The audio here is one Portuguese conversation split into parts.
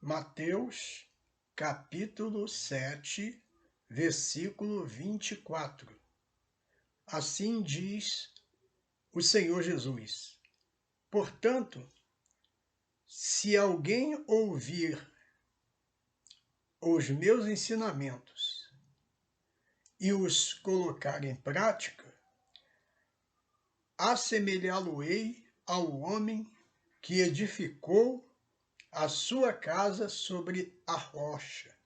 Mateus, capítulo 7, versículo 24. Assim diz o Senhor Jesus: portanto, se alguém ouvir os meus ensinamentos e os colocar em prática, assemelhá-lo-ei ao homem que edificou a sua casa sobre a rocha.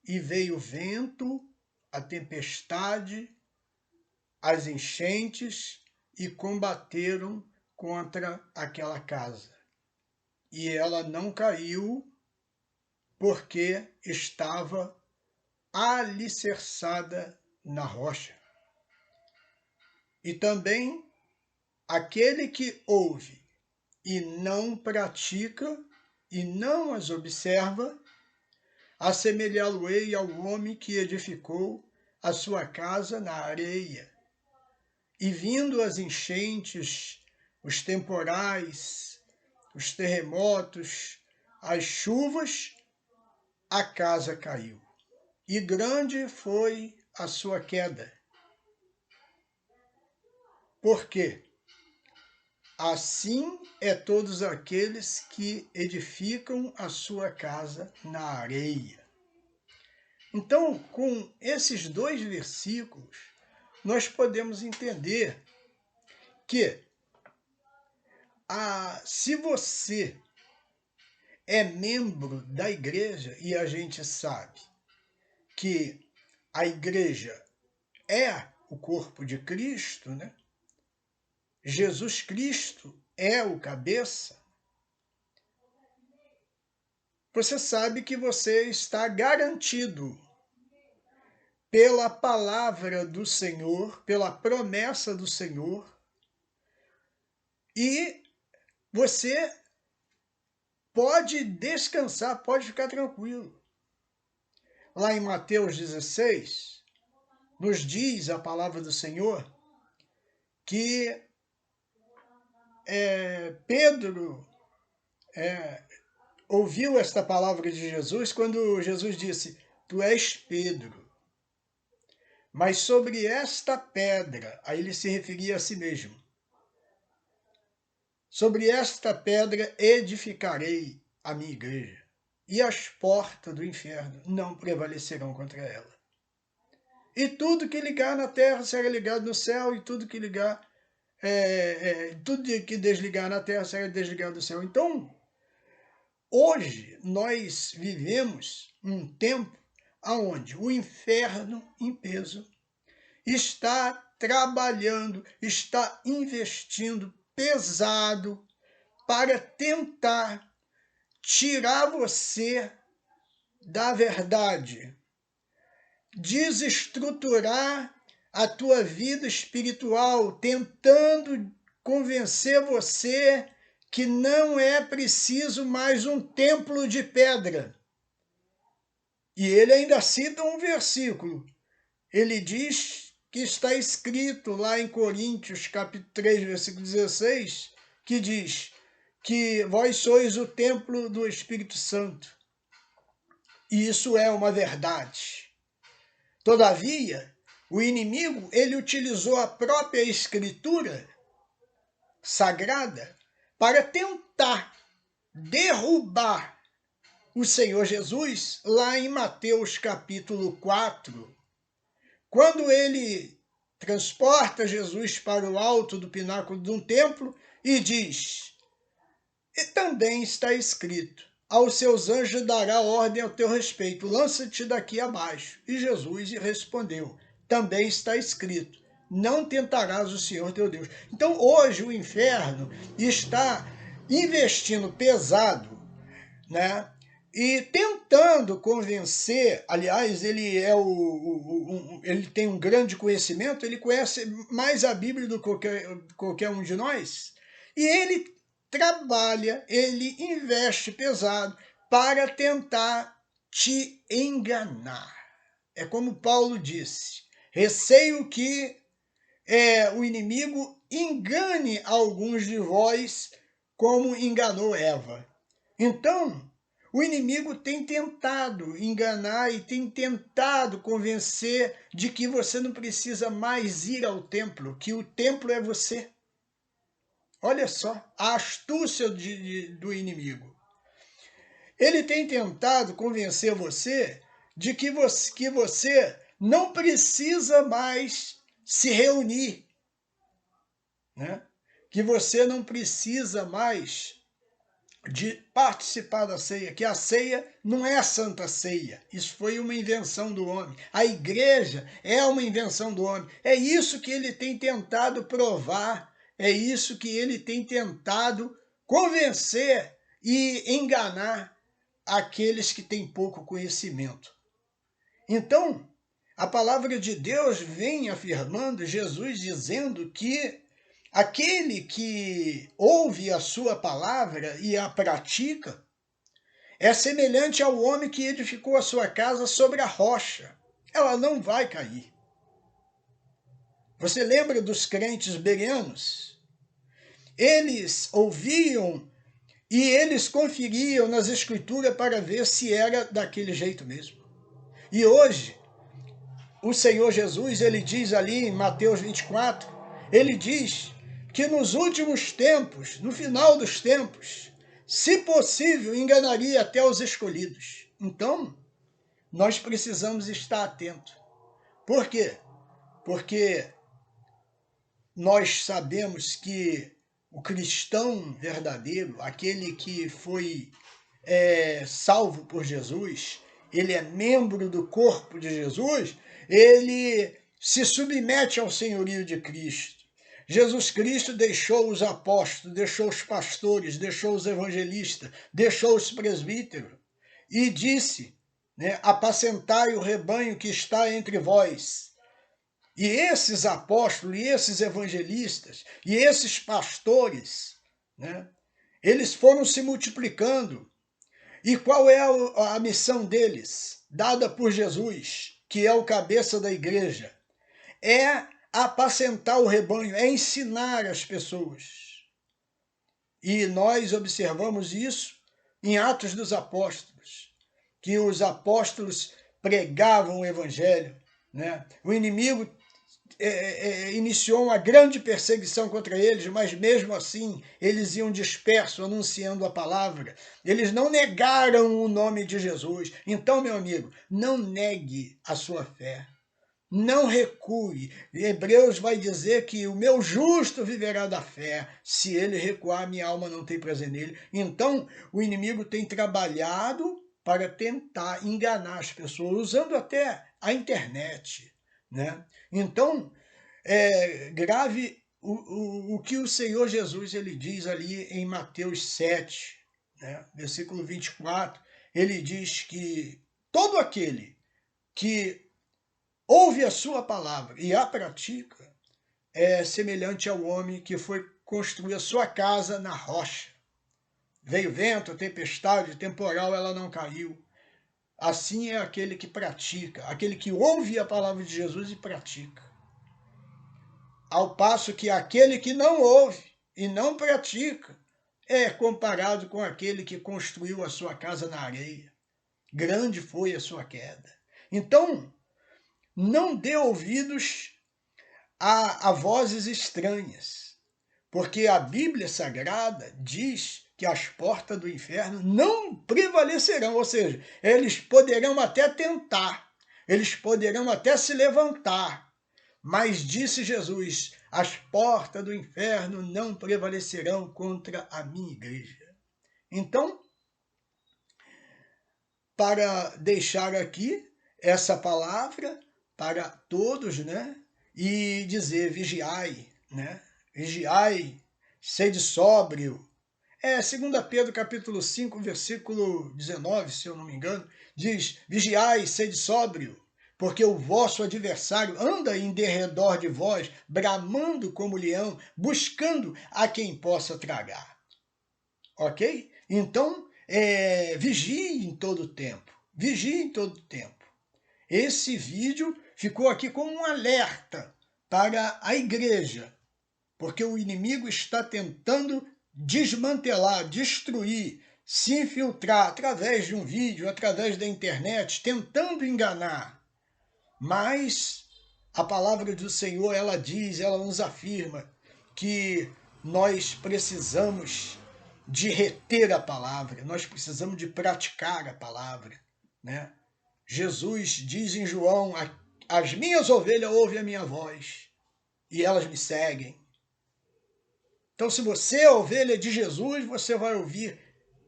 E veio o vento, a tempestade, as enchentes e combateram contra aquela casa. E ela não caiu porque estava alicerçada na rocha. E também aquele que ouve e não pratica e não as observa, assemelhá-lo-ei ao homem que edificou a sua casa na areia. E vindo as enchentes, os temporais, os terremotos, as chuvas, a casa caiu. E grande foi a sua queda. Por quê? Assim é todos aqueles que edificam a sua casa na areia. Então, com esses dois versículos, nós podemos entender que se você é membro da igreja, e a gente sabe que a igreja é o corpo de Cristo, né? Jesus Cristo é o cabeça, você sabe que você está garantido pela palavra do Senhor, pela promessa do Senhor, e você pode descansar, pode ficar tranquilo. Lá em Mateus 16, nos diz a palavra do Senhor que Pedro ouviu esta palavra de Jesus quando Jesus disse: tu és Pedro, mas sobre esta pedra, aí ele se referia a si mesmo, sobre esta pedra edificarei a minha igreja, e as portas do inferno não prevalecerão contra ela. E tudo que ligar na terra será ligado no céu, e tudo que ligar, tudo que desligar na terra será desligado do céu. Então, hoje nós vivemos um tempo onde o inferno em peso está trabalhando, está investindo pesado para tentar tirar você da verdade, desestruturar a tua vida espiritual, tentando convencer você que não é preciso mais um templo de pedra. E ele ainda cita um versículo. Ele diz que está escrito lá em Coríntios, capítulo 3, versículo 16, que diz que vós sois o templo do Espírito Santo. E isso é uma verdade. Todavia, o inimigo, ele utilizou a própria Escritura sagrada para tentar derrubar o Senhor Jesus lá em Mateus capítulo 4, quando ele transporta Jesus para o alto do pináculo de um templo e diz: e também está escrito, aos seus anjos dará ordem ao teu respeito, lança-te daqui abaixo. E Jesus respondeu, também está escrito, não tentarás o Senhor teu Deus. Então hoje o inferno está investindo pesado, né? E tentando convencer, aliás, ele ele tem um grande conhecimento, ele conhece mais a Bíblia do que qualquer um de nós, e ele trabalha, ele investe pesado para tentar te enganar. É como Paulo disse, receio que o inimigo engane alguns de vós como enganou Eva. Então, o inimigo tem tentado enganar e tem tentado convencer de que você não precisa mais ir ao templo, que o templo é você. Olha só a astúcia do inimigo. Ele tem tentado convencer você de que você não precisa mais se reunir, né? Que você não precisa mais de participar da ceia, que a ceia não é a Santa Ceia. Isso foi uma invenção do homem. A igreja é uma invenção do homem. É isso que ele tem tentado provar, é isso que ele tem tentado convencer e enganar aqueles que têm pouco conhecimento. Então, a palavra de Deus vem afirmando, Jesus dizendo que aquele que ouve a sua palavra e a pratica é semelhante ao homem que edificou a sua casa sobre a rocha. Ela não vai cair. Você lembra dos crentes bereanos? Eles ouviam e eles conferiam nas escrituras para ver se era daquele jeito mesmo. E hoje, o Senhor Jesus, ele diz ali em Mateus 24, ele diz que nos últimos tempos, no final dos tempos, se possível, enganaria até os escolhidos. Então, nós precisamos estar atentos. Por quê? Porque nós sabemos que o cristão verdadeiro, aquele que foi salvo por Jesus, ele é membro do corpo de Jesus, ele se submete ao senhorio de Cristo. Jesus Cristo deixou os apóstolos, deixou os pastores, deixou os evangelistas, deixou os presbíteros e disse, né, apacentai o rebanho que está entre vós. E esses apóstolos, e esses evangelistas, e esses pastores, né, eles foram se multiplicando. E qual é a missão deles, dada por Jesus, que é o cabeça da igreja? É apacentar o rebanho, é ensinar as pessoas. E nós observamos isso em Atos dos Apóstolos, que os apóstolos pregavam o evangelho, né? O inimigo iniciou uma grande perseguição contra eles, mas mesmo assim eles iam dispersos anunciando a palavra. Eles não negaram o nome de Jesus. Então, meu amigo, não negue a sua fé. Não recue. Hebreus vai dizer que o meu justo viverá da fé. Se ele recuar, minha alma não tem prazer nele. Então, o inimigo tem trabalhado para tentar enganar as pessoas, usando até a internet, né? Então, grave o que o Senhor Jesus ele diz ali em Mateus 7, né? Versículo 24, ele diz que todo aquele que ouve a sua palavra e a pratica é semelhante ao homem que foi construir a sua casa na rocha. Veio vento, tempestade, temporal, ela não caiu. Assim é aquele que pratica, aquele que ouve a palavra de Jesus e pratica. Ao passo que aquele que não ouve e não pratica é comparado com aquele que construiu a sua casa na areia. Grande foi a sua queda. Então, não dê ouvidos a vozes estranhas, porque a Bíblia Sagrada diz que as portas do inferno não prevalecerão, ou seja, eles poderão até tentar, eles poderão até se levantar, mas disse Jesus, as portas do inferno não prevalecerão contra a minha igreja. Então, para deixar aqui essa palavra para todos, né? E dizer, vigiai, né? Vigiai, sede sóbrio. 2 Pedro capítulo 5, versículo 19, se eu não me engano, diz, vigiai, sede sóbrio, porque o vosso adversário anda em derredor de vós, bramando como leão, buscando a quem possa tragar. Ok? Então, vigie em todo tempo. Vigie em todo tempo. Esse vídeo ficou aqui como um alerta para a igreja, porque o inimigo está tentando desmantelar, destruir se infiltrar através de um vídeo, através da internet, tentando enganar. Mas a palavra do Senhor, ela diz, ela nos afirma que nós precisamos de reter a palavra, nós precisamos de praticar a palavra, né? Jesus diz em João, as minhas ovelhas ouvem a minha voz e elas me seguem. Então, se você é ovelha de Jesus, você vai ouvir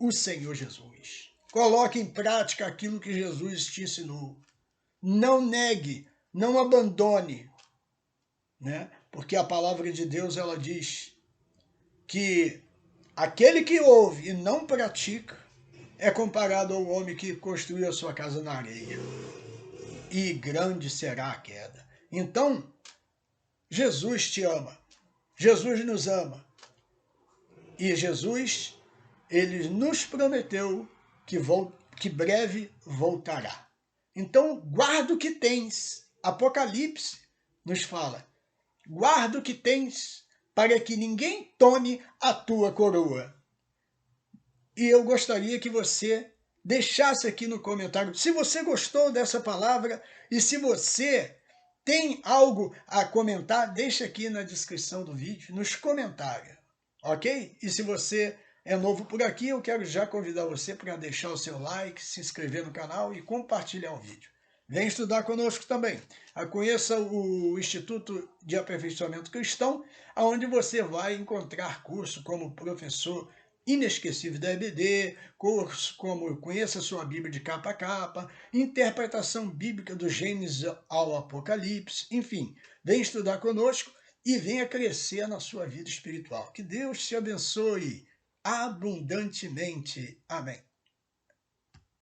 o Senhor Jesus. Coloque em prática aquilo que Jesus te ensinou. Não negue, não abandone, né? Porque a palavra de Deus, ela diz que aquele que ouve e não pratica é comparado ao homem que construiu a sua casa na areia. E grande será a queda. Então, Jesus te ama. Jesus nos ama. E Jesus, ele nos prometeu que breve voltará. Então, guarda o que tens. Apocalipse nos fala. Guarda o que tens, para que ninguém tome a tua coroa. E eu gostaria que você deixasse aqui no comentário se você gostou dessa palavra e se você tem algo a comentar, deixa aqui na descrição do vídeo, nos comentários, ok? E se você é novo por aqui, eu quero já convidar você para deixar o seu like, se inscrever no canal e compartilhar o vídeo. Vem estudar conosco também. Conheça o Instituto de Aperfeiçoamento Cristão, onde você vai encontrar curso como professor inesquecível da EBD, curso como Conheça a Sua Bíblia de Capa a Capa, interpretação bíblica do Gênesis ao Apocalipse, enfim, vem estudar conosco e venha crescer na sua vida espiritual. Que Deus te abençoe abundantemente. Amém.